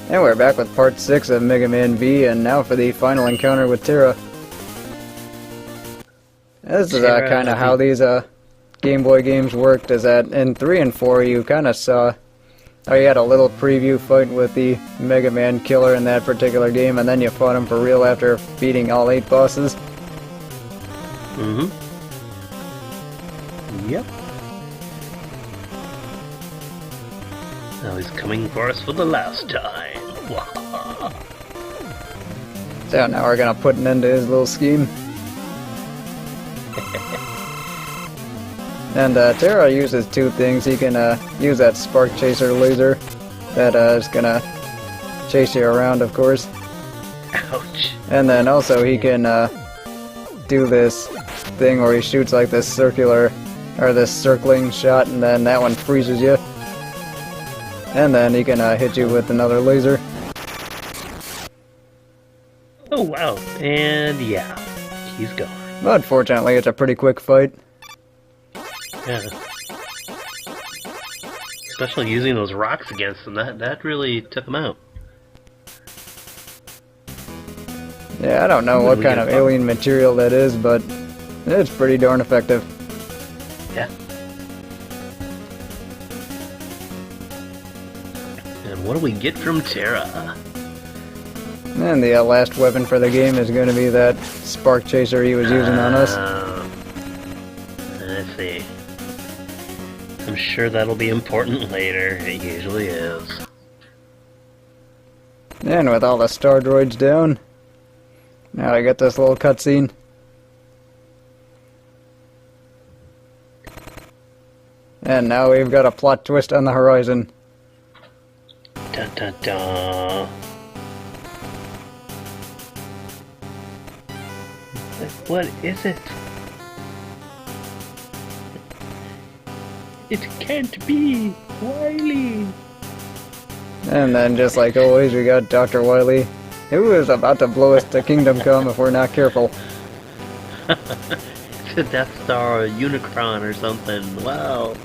And we're back with part 6 of Mega Man V, and now for the final encounter with Terra. This is kind of how these Game Boy games worked, is that in 3 and 4 you kind of saw how you had a little preview fight with the Mega Man killer in that particular game, and then you fought him for real after beating all 8 bosses. Mm-hmm. Yep. Now he's coming for us for the last time. So now we're gonna put an end to his little scheme. And Terra uses 2 things. He can use that Spark Chaser laser that is gonna chase you around, of course. Ouch. And then also he can do this thing where he shoots like this circular, or this circling shot, and then that one freezes you. And then he can hit you with another laser. Oh wow, and yeah, he's gone. But fortunately it's a pretty quick fight. Yeah. Especially using those rocks against him, that really took him out. Yeah, I don't know what kind of alien material that is, but it's pretty darn effective. Yeah. And what do we get from Terra? And the last weapon for the game is going to be that Spark Chaser he was using on us. Let's see. I'm sure that'll be important later. It usually is. And with all the star droids down, now I get this little cutscene. And now we've got a plot twist on the horizon. Dun dun dun. What is it? It can't be Wily. And then, just like always, we got Dr. Wily, who is about to blow us to Kingdom Come if we're not careful. It's a Death Star or a Unicron or something. Wow.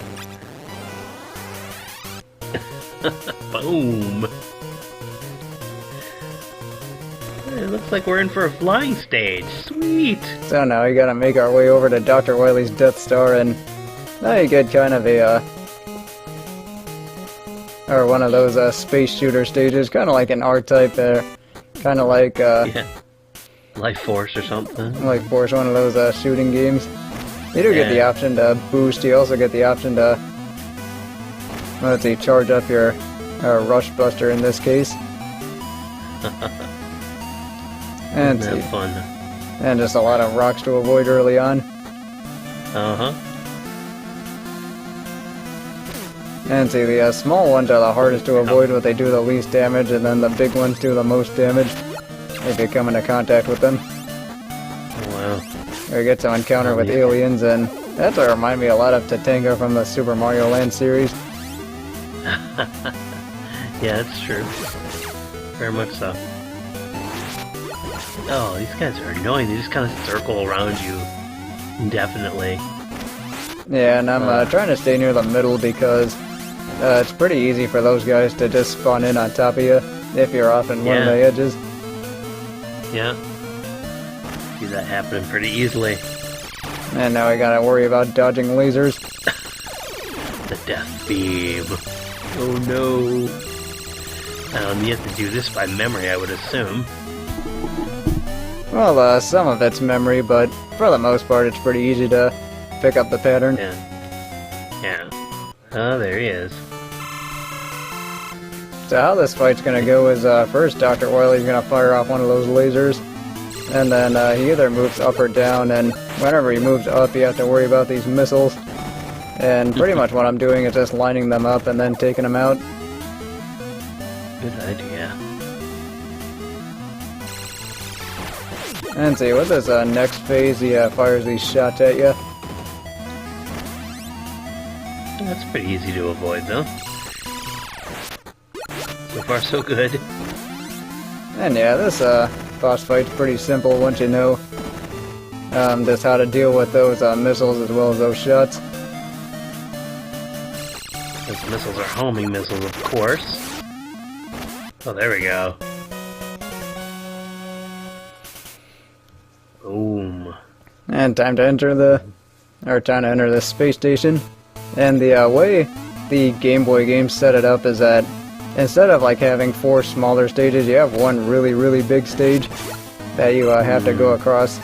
Boom. It looks like we're in for a flying stage. Sweet. So now we gotta make our way over to Dr. Wily's Death Star, and now you get kind of a, or one of those space shooter stages, kind of like an R-Type, kind of like, yeah. Life Force or something. Life Force, one of those shooting games. You do get the option to boost, you also get the option to, let's see, charge up your Rush Buster in this case. And fun. And just a lot of rocks to avoid early on. Uh-huh. And see, the small ones are the hardest to avoid, but they do the least damage, and then the big ones do the most damage if you come into contact with them. Wow. Or you get to encounter with aliens, and that's what remind me a lot of Tatanga from the Super Mario Land series. Yeah, that's true. Very much so. Oh, these guys are annoying. They just kind of circle around you indefinitely. Yeah, and I'm trying to stay near the middle because it's pretty easy for those guys to just spawn in on top of you if you're off in one of the edges. Yeah. See that happening pretty easily. And now I gotta worry about dodging lasers. The death beam. Oh no. You have to do this by memory, I would assume. Well, some of it's memory, but for the most part it's pretty easy to pick up the pattern. Yeah. Oh, there he is. So how this fight's gonna go is, first Dr. Wily's gonna fire off one of those lasers, and then he either moves up or down, and whenever he moves up you have to worry about these missiles. And pretty much what I'm doing is just lining them up and then taking them out. Good idea. And see, with this next phase, he fires these shots at you. That's pretty easy to avoid, though. So far, so good. And yeah, this boss fight's pretty simple once you know just how to deal with those missiles as well as those shots. Those missiles are homing missiles, of course. Oh, there we go. Boom. And time to enter the space station. And the way the Game Boy games set it up is that instead of like having 4 smaller stages, you have one really, really big stage that you have to go across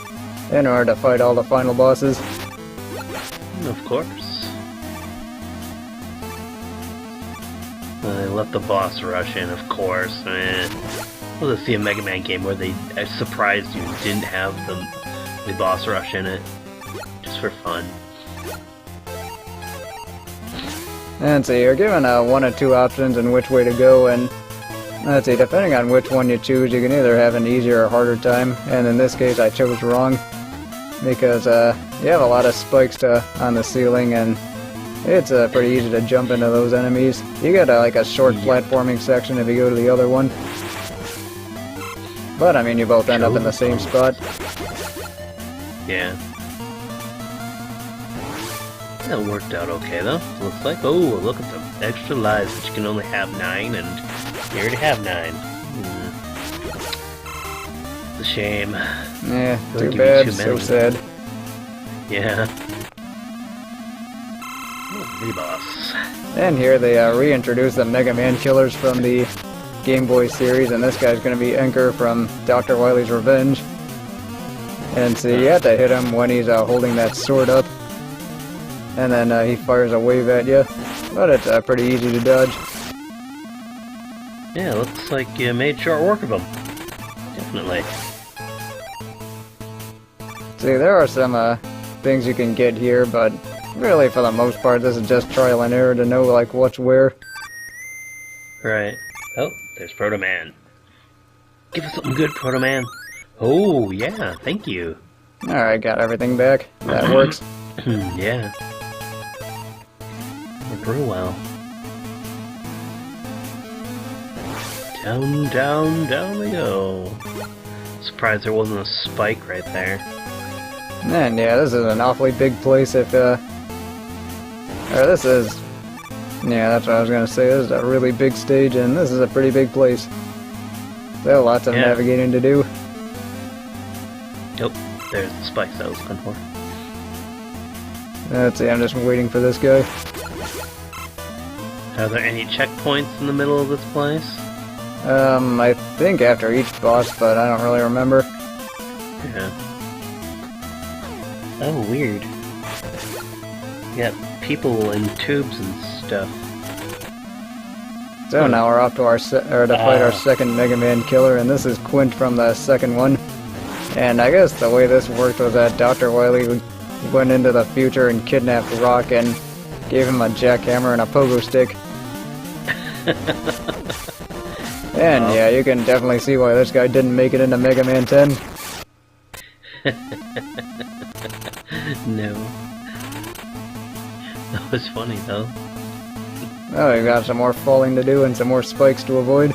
in order to fight all the final bosses. Of course. I let the boss rush in, of course. Well, let's see a Mega Man game where they surprised you and didn't have the boss rush in it. Just for fun. And so you're given 1 or 2 options in which way to go, and let's see, depending on which one you choose, you can either have an easier or harder time, and in this case I chose wrong, because you have a lot of spikes on the ceiling, and it's pretty easy to jump into those enemies. You get like a short platforming section if you go to the other one, but I mean you both end up in the same spot. Yeah. That worked out okay though, looks like. Oh, look at the extra lives, but you can only have 9, and you already have 9. It's a shame. Yeah, too bad, so sad. Yeah. Oh, Reboss. And here they reintroduce the Mega Man killers from the Game Boy series, and this guy's going to be Enker from Dr. Wily's Revenge. And so you have to hit him when he's holding that sword up. And then he fires a wave at you, but it's pretty easy to dodge. Yeah, looks like you made short work of him. Definitely. See, there are some things you can get here, but really for the most part this is just trial and error to know like what's where. Right. Oh, there's Proto Man. Give us something good, Proto Man. Oh, yeah, thank you. Alright, got everything back. That works. Yeah. Worked real well. Down, down, down we go. Surprised there wasn't a spike right there. And yeah, this is an awfully big place if, or this is, yeah, that's what I was gonna say, this is a really big stage, and this is a pretty big place. There are lots of navigating to do. Nope, there's the spikes I was looking for. Let's see, I'm just waiting for this guy. Are there any checkpoints in the middle of this place? I think after each boss, but I don't really remember. Yeah. Oh, weird. You got people in tubes and stuff. So now we're off to our fight our second Mega Man killer, and this is Quint from the second one. And I guess the way this worked was that Dr. Wily went into the future and kidnapped Rock and gave him a jackhammer and a pogo stick. And yeah, you can definitely see why this guy didn't make it into Mega Man 10. No. That was funny though. Oh, you got some more falling to do and some more spikes to avoid.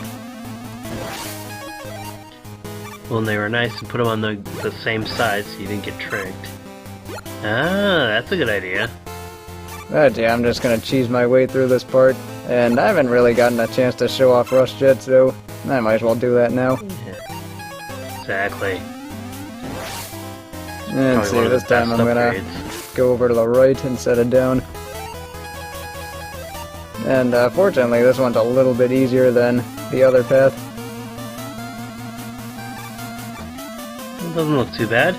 Well, and they were nice and put them on the same side so you didn't get tricked. Ah, that's a good idea. But yeah, I'm just gonna cheese my way through this part. And I haven't really gotten a chance to show off Rush yet, so I might as well do that now. Yeah. Exactly. And see, this time I'm gonna go over to the right instead of down. And fortunately, this one's a little bit easier than the other path. It doesn't look too bad.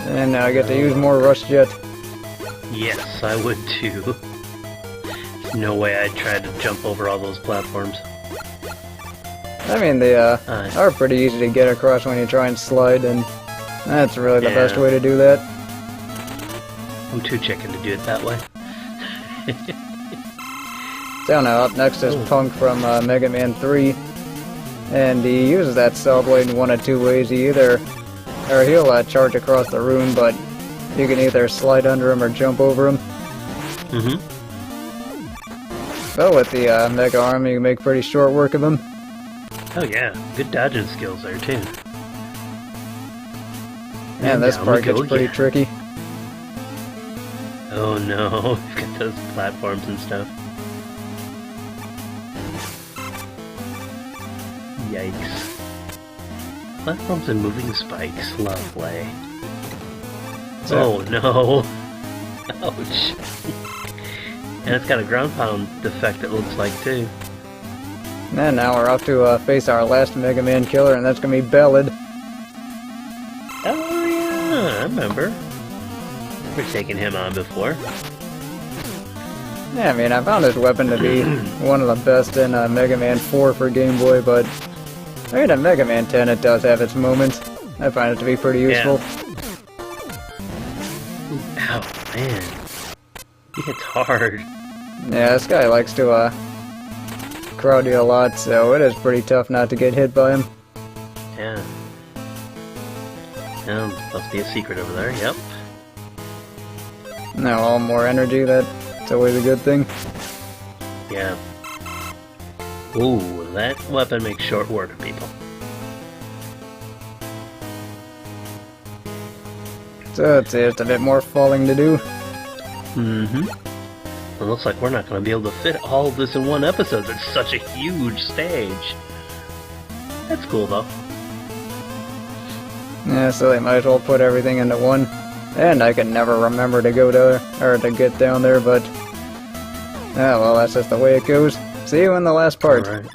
And now I get to use more Rush Jet. Yes, I would too. There's no way I'd try to jump over all those platforms. I mean, they are pretty easy to get across when you try and slide, and that's really the best way to do that. I'm too chicken to do it that way. So now up next is Punk from Mega Man 3, and he uses that Cell Blade in one of two ways. He'll charge across the room, but you can either slide under him or jump over him. But with the Mega Arm, you can make pretty short work of him. Oh yeah, good dodging skills there too. And this part gets pretty tricky. Oh no, we've got those platforms and stuff. Yikes. Platforms and moving spikes. Lovely. Oh no! Ouch. And it's got a ground pound effect, it looks like, too. And now we're off to face our last Mega Man killer, and that's gonna be Ballad. Oh yeah, I remember. We've taken him on before. Yeah, I mean, I found this weapon to be one of the best in Mega Man 4 for Game Boy, but I mean, in Mega Man 10 it does have its moments. I find it to be pretty useful. Yeah. Ow, man. He hits hard. Yeah, this guy likes to crowd you a lot, so it is pretty tough not to get hit by him. Yeah. Must be a secret over there, yep. Now all more energy, that's always a good thing. Yeah. Ooh, that weapon makes short work of people. So it's just a bit more falling to do. Mm-hmm. It looks like we're not going to be able to fit all of this in one episode. It's such a huge stage. That's cool, though. Yeah, so they might as well put everything into one. And I can never remember to go to, or to get down there, but... Ah, well, that's just the way it goes. See you in the last part. All right.